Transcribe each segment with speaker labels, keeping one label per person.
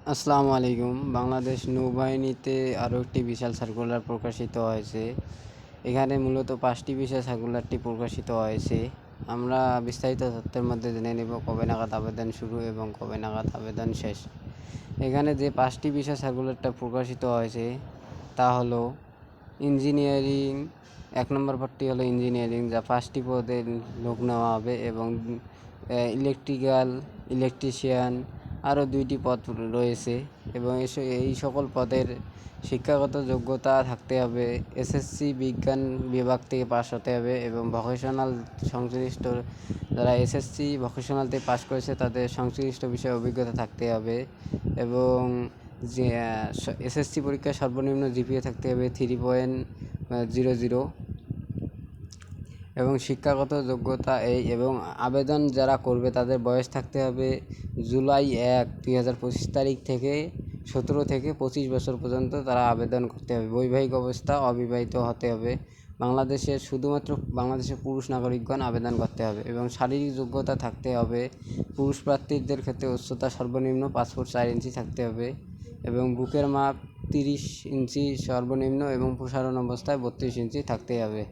Speaker 1: আসসালামু আলাইকুম। বাংলাদেশ নৌবাহিনীতে আরও একটি বিশাল সার্কুলার প্রকাশিত হয়েছে। এখানে মূলত 5টি বিশাল সার্কুলারটি প্রকাশিত হয়েছে। আমরা বিস্তারিত তথ্যের মধ্যে জেনে নেব কবে নাগাদ আবেদন শুরু এবং কবে নাগাদ আবেদন শেষ। এখানে যে 5টি বিশাল সার্কুলারটা প্রকাশিত হয়েছে তা হলো ইঞ্জিনিয়ারিং, 1 নম্বর পদটি হলো ইঞ্জিনিয়ারিং, যা 5টি পদে লোক নেওয়া হবে, এবং ইলেকট্রিক্যাল, ইলেকট্রিশিয়ান, আরও 2টি পদ রয়েছে। এবং এই সকল পদের শিক্ষাগত যোগ্যতা থাকতে হবে, এসএসসি বিজ্ঞান বিভাগ থেকে পাস হতে হবে, এবং ভোকেশনাল সংশ্লিষ্ট যারা এসএসসি ভোকেশনাল থেকে পাস করেছে তাদের সংশ্লিষ্ট বিষয়ে অভিজ্ঞতা থাকতে হবে, এবং যে এসএসসি পরীক্ষায় সর্বনিম্ন জিপিএ থাকতে হবে 3.00, এবং শিক্ষাগত যোগ্যতা এবং আবেদন যারা করবে তাদের বয়স থাকতে হবে জুলাই 1, 2025 তারিখ থেকে 17 থেকে 25 বছর পর্যন্ত তারা আবেদন করতে হবে। বৈবাহিক অবস্থা অবিবাহিত হতে হবে। শুধুমাত্র বাংলাদেশের পুরুষ নাগরিকগণ আবেদন করতে হবে, এবং শারীরিক যোগ্যতা থাকতে হবে। পুরুষ প্রার্থীদের ক্ষেত্রে উচ্চতা সর্বনিম্ন 5 ফুট 4 ইঞ্চি থাকতে হবে, এবং বুকের মাপ 30 ইঞ্চি সর্বনিম্ন, এবং প্রসারণ অবস্থায় 32 ইঞ্চি থাকতে হবে।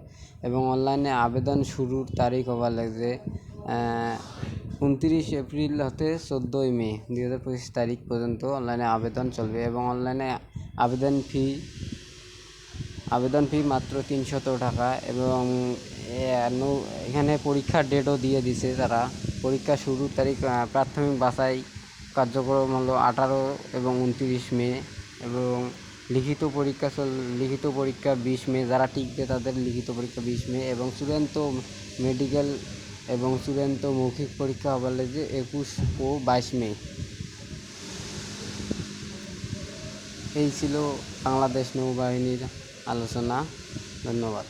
Speaker 1: এবং অনলাইনে আবেদন শুরুর তারিখ হবার লাগছে 29 এপ্রিল হতে 14 মে 2025 তারিখ পর্যন্ত অনলাইনে আবেদন চলবে। এবং অনলাইনে আবেদন ফি মাত্র 300 টাকা। এবং এখানে পরীক্ষার ডেটও দিয়ে দিছে তারা। পরীক্ষা শুরুর তারিখ, প্রাথমিক বাছাই কার্যক্রম হলো 18 এবং 29 মে, এবং লিখিত পরীক্ষা 20 মে। যারা টিকবে তাদের লিখিত পরীক্ষা 20 মে, এবং চূড়ান্ত মেডিকেল এবং চূড়ান্ত মৌখিক পরীক্ষা হবার লাগছে 21 ও 22 মে। এই ছিল বাংলাদেশ নৌবাহিনীর আলোচনা। ধন্যবাদ।